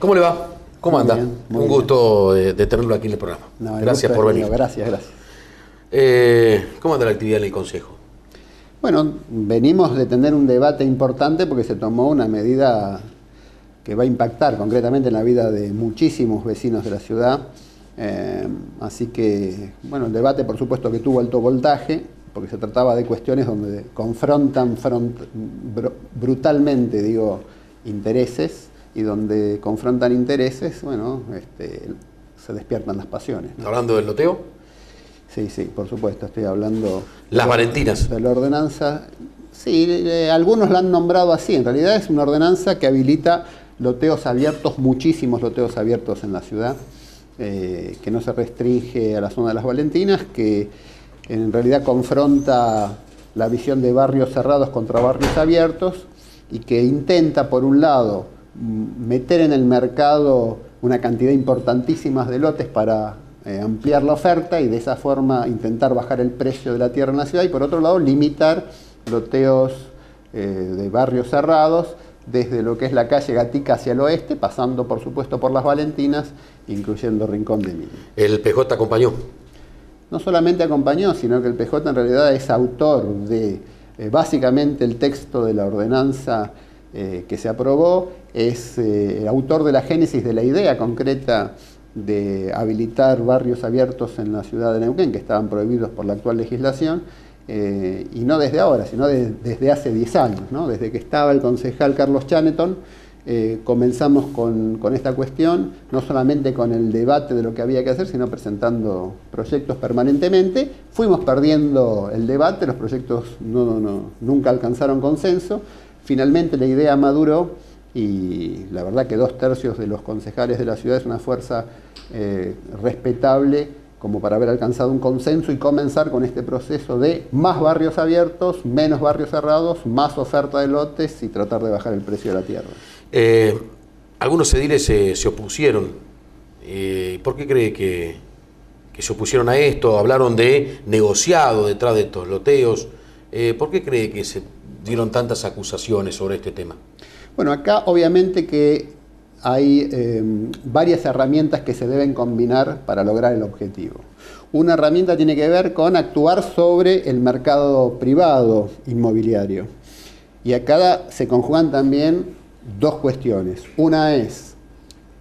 ¿Cómo le va? ¿Cómo anda? Bien, Un gusto de tenerlo aquí en el programa. No, Gracias por venir. Gracias. ¿Cómo anda la actividad en el Consejo? Bueno, venimos de tener un debate importante porque se tomó una medida que va a impactar concretamente en la vida de muchísimos vecinos de la ciudad. Así que, bueno, el debate por supuesto que tuvo alto voltaje, porque se trataba de cuestiones donde confrontan brutalmente, intereses, y donde confrontan intereses, se despiertan las pasiones, ¿no? ¿Hablando del loteo? Sí, por supuesto, estoy hablando... Las Valentinas. De la ordenanza. Sí, algunos la han nombrado así. En realidad es una ordenanza que habilita loteos abiertos, muchísimos loteos abiertos en la ciudad, que no se restringe a la zona de las Valentinas, que en realidad confronta la visión de barrios cerrados contra barrios abiertos y que intenta, por un lado, meter en el mercado una cantidad importantísima de lotes para ampliar la oferta y de esa forma intentar bajar el precio de la tierra en la ciudad, y por otro lado limitar loteos de barrios cerrados desde lo que es la calle Gatica hacia el oeste, pasando por supuesto por las Valentinas, incluyendo Rincón de Emilia. ¿El PJ acompañó? No solamente acompañó, sino que el PJ en realidad es autor de básicamente el texto de la ordenanza que se aprobó, es autor de la génesis de la idea concreta de habilitar barrios abiertos en la ciudad de Neuquén, que estaban prohibidos por la actual legislación, y no desde ahora, sino desde hace 10 años, ¿no? Desde que estaba el concejal Carlos Chaneton, comenzamos con esta cuestión, no solamente con el debate de lo que había que hacer, sino presentando proyectos permanentemente. Fuimos perdiendo el debate, los proyectos nunca alcanzaron consenso. Finalmente la idea maduró y la verdad que 2/3 de los concejales de la ciudad es una fuerza respetable como para haber alcanzado un consenso y comenzar con este proceso de más barrios abiertos, menos barrios cerrados, más oferta de lotes y tratar de bajar el precio de la tierra. Algunos ediles se opusieron. ¿Por qué cree que se opusieron a esto? Hablaron de negociado detrás de estos loteos. ¿Por qué cree que se dieron tantas acusaciones sobre este tema? Bueno, acá obviamente que hay varias herramientas que se deben combinar para lograr el objetivo. Una herramienta tiene que ver con actuar sobre el mercado privado inmobiliario. Y acá se conjugan también dos cuestiones. Una es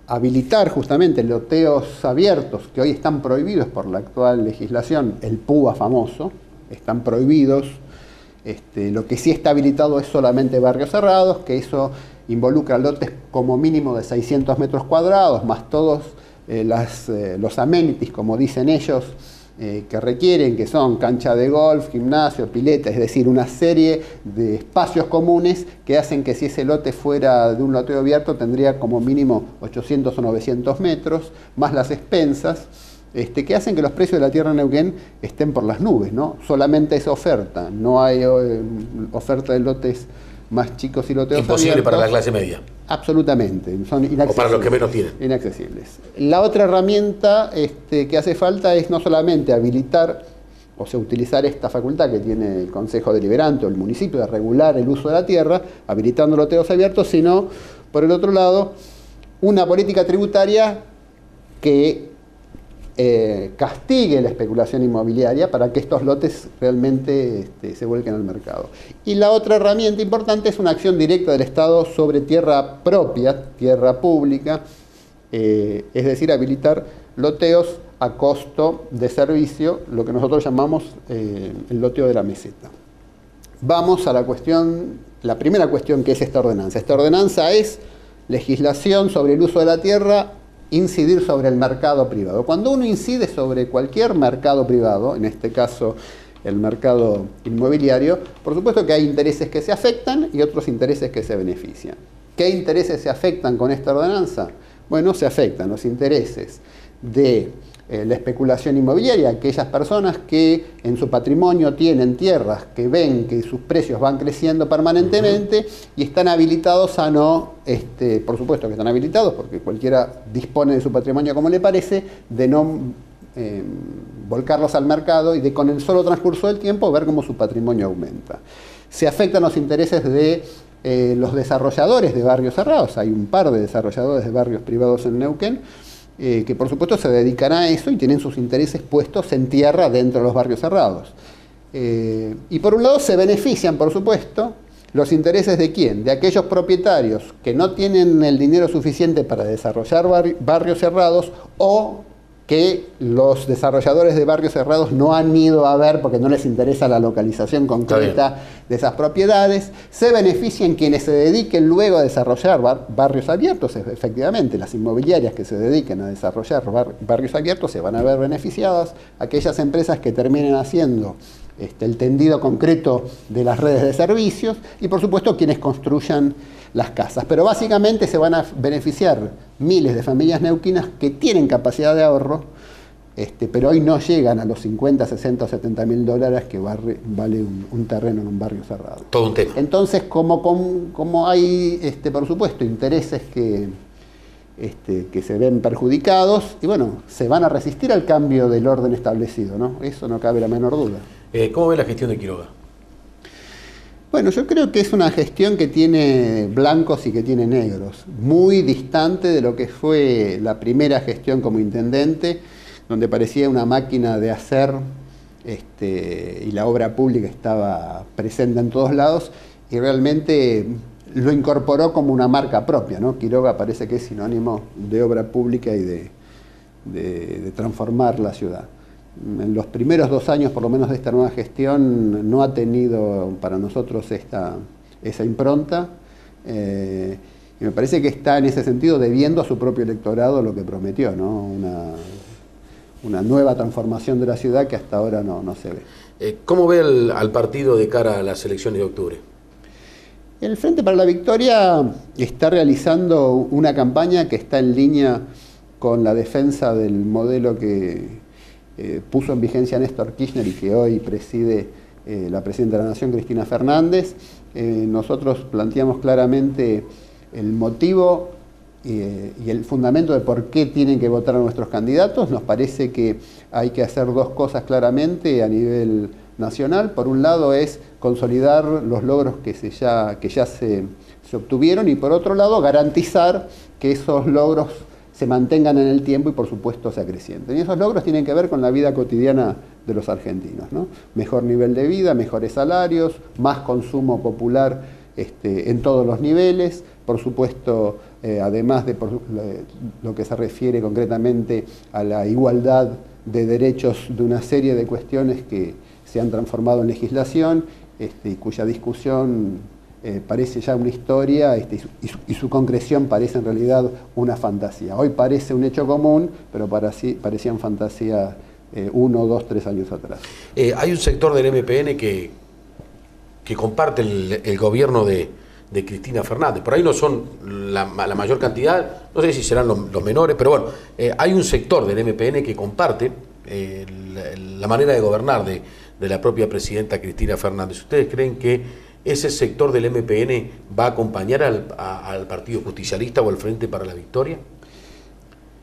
habilitar justamente loteos abiertos que hoy están prohibidos por la actual legislación, el PUA famoso, están prohibidos. Lo que sí está habilitado es solamente barrios cerrados, que eso involucra lotes como mínimo de 600 metros cuadrados, más todos los amenities, como dicen ellos, que requieren, que son cancha de golf, gimnasio, pileta, es decir, una serie de espacios comunes que hacen que si ese lote fuera de un loteo abierto tendría como mínimo 800 o 900 metros, más las expensas, que hacen que los precios de la tierra en Neuquén estén por las nubes, ¿no? Solamente esa oferta, no hay oferta de lotes más chicos y loteos imposible abiertos, para la clase media. Absolutamente, son inaccesibles. O para los que menos tienen. Inaccesibles. La otra herramienta que hace falta es no solamente habilitar, o sea, utilizar esta facultad que tiene el Consejo Deliberante o el municipio de regular el uso de la tierra, habilitando loteos abiertos, sino, por el otro lado, una política tributaria que castigue la especulación inmobiliaria para que estos lotes realmente se vuelquen al mercado. Y la otra herramienta importante es una acción directa del Estado sobre tierra propia, tierra pública, es decir, habilitar loteos a costo de servicio, lo que nosotros llamamos el loteo de la meseta. Vamos a la primera cuestión, que es esta ordenanza. Esta ordenanza es legislación sobre el uso de la tierra, incidir sobre el mercado privado. Cuando uno incide sobre cualquier mercado privado, en este caso el mercado inmobiliario, por supuesto que hay intereses que se afectan y otros intereses que se benefician. ¿Qué intereses se afectan con esta ordenanza? Bueno, se afectan los intereses de la especulación inmobiliaria, aquellas personas que en su patrimonio tienen tierras que ven que sus precios van creciendo permanentemente y están habilitados a no, por supuesto que están habilitados porque cualquiera dispone de su patrimonio como le parece, de no volcarlos al mercado y de con el solo transcurso del tiempo ver cómo su patrimonio aumenta. Se afectan los intereses de los desarrolladores de barrios cerrados. Hay un par de desarrolladores de barrios privados en Neuquén que por supuesto se dedican a eso y tienen sus intereses puestos en tierra dentro de los barrios cerrados. Y por un lado se benefician, por supuesto, los intereses de quién, de aquellos propietarios que no tienen el dinero suficiente para desarrollar barrios cerrados, o que los desarrolladores de barrios cerrados no han ido a ver porque no les interesa la localización concreta de esas propiedades. Se benefician quienes se dediquen luego a desarrollar barrios abiertos. Efectivamente, las inmobiliarias que se dediquen a desarrollar barrios abiertos se van a ver beneficiadas. Aquellas empresas que terminen haciendo el tendido concreto de las redes de servicios, y por supuesto quienes construyan las casas. Pero básicamente se van a beneficiar miles de familias neuquinas que tienen capacidad de ahorro, pero hoy no llegan a los 50, 60 o 70 mil dólares que vale un terreno en un barrio cerrado. Todo un tema. Entonces, como hay, por supuesto, intereses que se ven perjudicados, y bueno, se van a resistir al cambio del orden establecido, ¿no? Eso no cabe la menor duda. ¿Cómo ve la gestión de Quiroga? Bueno, yo creo que es una gestión que tiene blancos y que tiene negros, muy distante de lo que fue la primera gestión como intendente, donde parecía una máquina de hacer, y la obra pública estaba presente en todos lados, y realmente lo incorporó como una marca propia, ¿no? Quiroga parece que es sinónimo de obra pública y de transformar la ciudad. En los primeros 2 años, por lo menos, de esta nueva gestión, no ha tenido para nosotros esa impronta, y me parece que está en ese sentido debiendo a su propio electorado lo que prometió, ¿no? Una nueva transformación de la ciudad que hasta ahora no se ve. ¿Cómo ve al partido de cara a las elecciones de octubre? El Frente para la Victoria está realizando una campaña que está en línea con la defensa del modelo que puso en vigencia Néstor Kirchner y que hoy preside la Presidenta de la Nación, Cristina Fernández. Nosotros planteamos claramente el motivo y el fundamento de por qué tienen que votar a nuestros candidatos. Nos parece que hay que hacer 2 cosas claramente a nivel nacional. Por un lado es consolidar los logros que ya se obtuvieron, y por otro lado garantizar que esos logros se mantengan en el tiempo y por supuesto se acrecienten. Y esos logros tienen que ver con la vida cotidiana de los argentinos, ¿no? Mejor nivel de vida, mejores salarios, más consumo popular en todos los niveles, por supuesto, además de lo que se refiere concretamente a la igualdad de derechos, de una serie de cuestiones que se han transformado en legislación, y cuya discusión parece ya una historia, y su concreción parece en realidad una fantasía. Hoy parece un hecho común, pero parecían fantasía 1, 2, 3 años atrás. Hay un sector del MPN que comparte el gobierno de Cristina Fernández. Por ahí no son la mayor cantidad, no sé si serán los menores, pero bueno, hay un sector del MPN que comparte la manera de gobernar de la propia presidenta Cristina Fernández. ¿Ustedes creen que ese sector del MPN va a acompañar al Partido Justicialista o al Frente para la Victoria?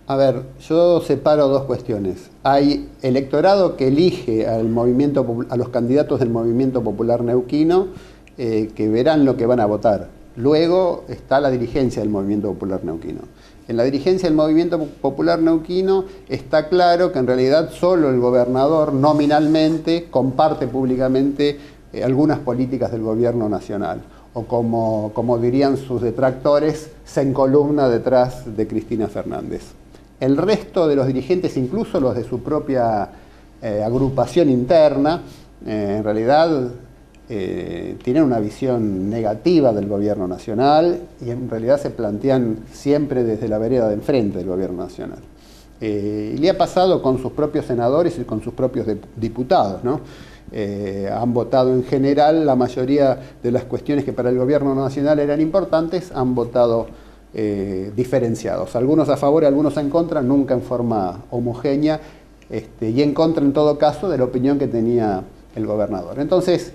A ver, yo separo 2 cuestiones. Hay electorado que elige a los candidatos del Movimiento Popular Neuquino, que verán lo que van a votar. Luego está la dirigencia del Movimiento Popular Neuquino. En la dirigencia del Movimiento Popular Neuquino está claro que en realidad solo el gobernador nominalmente comparte públicamente algunas políticas del gobierno nacional, o como dirían sus detractores, se encolumna detrás de Cristina Fernández. El resto de los dirigentes, incluso los de su propia agrupación interna, en realidad tienen una visión negativa del gobierno nacional, y en realidad se plantean siempre desde la vereda de enfrente del gobierno nacional. Y le ha pasado con sus propios senadores y con sus propios diputados, ¿no? Han votado en general, la mayoría de las cuestiones que para el gobierno nacional eran importantes, han votado diferenciados, algunos a favor y algunos en contra, nunca en forma homogénea, y en contra en todo caso de la opinión que tenía el gobernador. Entonces,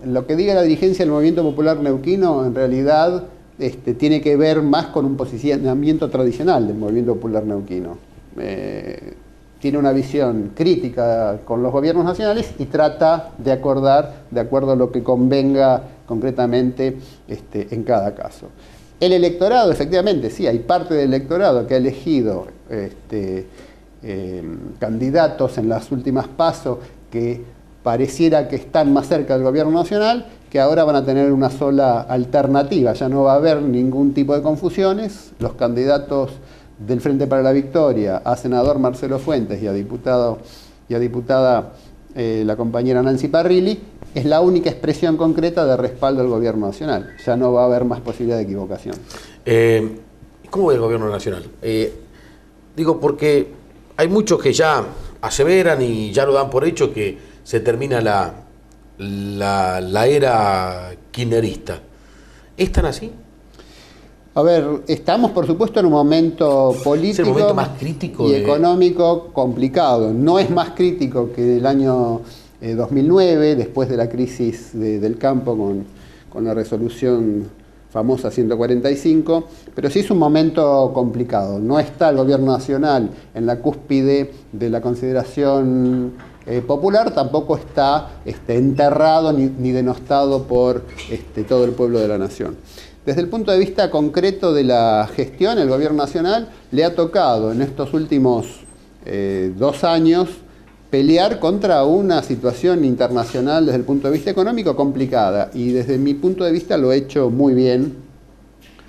lo que diga la dirigencia del Movimiento Popular Neuquino en realidad tiene que ver más con un posicionamiento tradicional del Movimiento Popular Neuquino. Tiene una visión crítica con los gobiernos nacionales y trata de acordar de acuerdo a lo que convenga concretamente en cada caso. El electorado, efectivamente, sí, hay parte del electorado que ha elegido candidatos en las últimas PASO que pareciera que están más cerca del gobierno nacional, que ahora van a tener una sola alternativa, ya no va a haber ningún tipo de confusiones. Los candidatos del Frente para la Victoria, a senador Marcelo Fuentes y a diputada la compañera Nancy Parrilli, es la única expresión concreta de respaldo al gobierno nacional. Ya no va a haber más posibilidad de equivocación. ¿Cómo ve el gobierno nacional? Digo, porque hay muchos que ya aseveran y ya lo dan por hecho que se termina la era kirchnerista. ¿Es tan así? A ver, estamos por supuesto en un momento político ¿Es el momento más crítico y económico complicado. No es más crítico que el año 2009, después de la crisis del campo con la resolución famosa 145, pero sí es un momento complicado. No está el gobierno nacional en la cúspide de la consideración popular, tampoco está enterrado ni denostado por todo el pueblo de la nación. Desde el punto de vista concreto de la gestión, el gobierno nacional le ha tocado en estos últimos 2 años pelear contra una situación internacional desde el punto de vista económico complicada, y desde mi punto de vista lo ha hecho muy bien,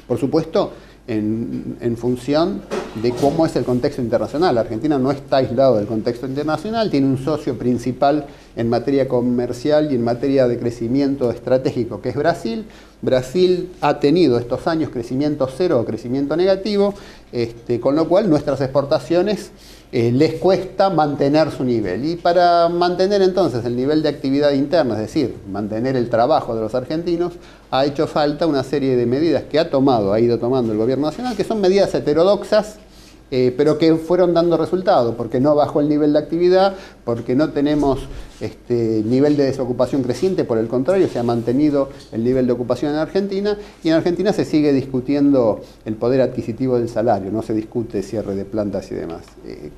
por supuesto en función de cómo es el contexto internacional. Argentina no está aislado del contexto internacional, tiene un socio principal en materia comercial y en materia de crecimiento estratégico, que es Brasil. Brasil ha tenido estos años crecimiento cero o crecimiento negativo, con lo cual nuestras exportaciones les cuesta mantener su nivel. Y para mantener entonces el nivel de actividad interna, es decir, mantener el trabajo de los argentinos, ha hecho falta una serie de medidas que ha ido tomando el gobierno nacional, que son medidas heterodoxas, pero que fueron dando resultados, porque no bajó el nivel de actividad, porque no tenemos nivel de desocupación creciente, por el contrario, se ha mantenido el nivel de ocupación en Argentina, y en Argentina se sigue discutiendo el poder adquisitivo del salario, no se discute cierre de plantas y demás,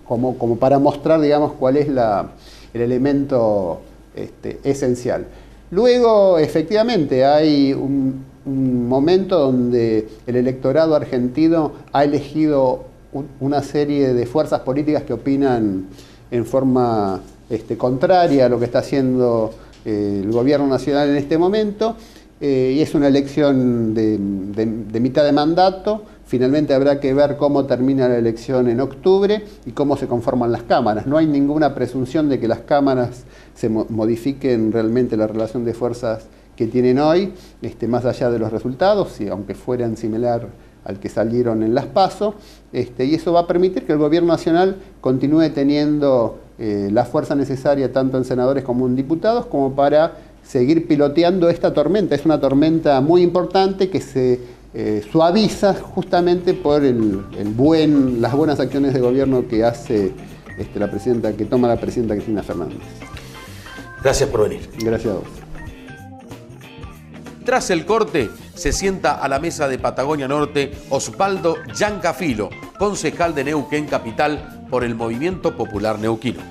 como para mostrar, digamos, cuál es el elemento esencial. Luego, efectivamente, hay un momento donde el electorado argentino ha elegido una serie de fuerzas políticas que opinan en forma contraria a lo que está haciendo el gobierno nacional en este momento, y es una elección de mitad de mandato. Finalmente habrá que ver cómo termina la elección en octubre y cómo se conforman las cámaras. No hay ninguna presunción de que las cámaras se modifiquen realmente la relación de fuerzas que tienen hoy, más allá de los resultados, y aunque fueran similar al que salieron en las PASO, y eso va a permitir que el gobierno nacional continúe teniendo la fuerza necesaria tanto en senadores como en diputados como para seguir piloteando esta tormenta. Es una tormenta muy importante que se suaviza justamente por las buenas acciones de gobierno que hace que toma la presidenta Cristina Fernández. Gracias por venir. Gracias a vos. Tras el corte, se sienta a la mesa de Patagonia Norte Osvaldo Yancafilo, concejal de Neuquén Capital por el Movimiento Popular Neuquino.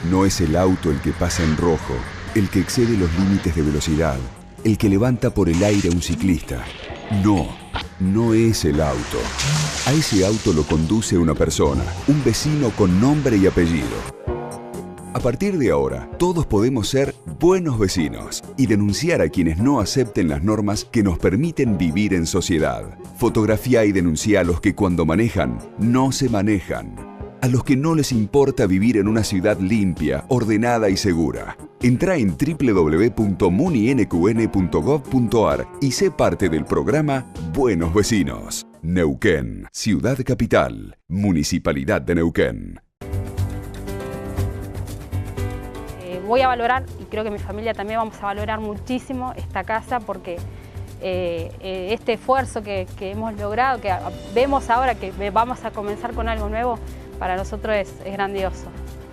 No es el auto el que pasa en rojo, el que excede los límites de velocidad, el que levanta por el aire a un ciclista. No es el auto. A ese auto lo conduce una persona, un vecino con nombre y apellido. A partir de ahora, todos podemos ser buenos vecinos y denunciar a quienes no acepten las normas que nos permiten vivir en sociedad. Fotografía y denuncia a los que cuando manejan, no se manejan. A los que no les importa vivir en una ciudad limpia, ordenada y segura. Entrá en www.muninqn.gov.ar y sé parte del programa Buenos Vecinos. Neuquén, Ciudad Capital, Municipalidad de Neuquén. Voy a valorar, y creo que mi familia también vamos a valorar muchísimo esta casa, porque este esfuerzo que hemos logrado, que vemos ahora que vamos a comenzar con algo nuevo, para nosotros es grandioso.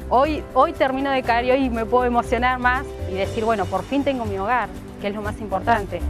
Hoy termino de caer y hoy me puedo emocionar más y decir, bueno, por fin tengo mi hogar, que es lo más importante.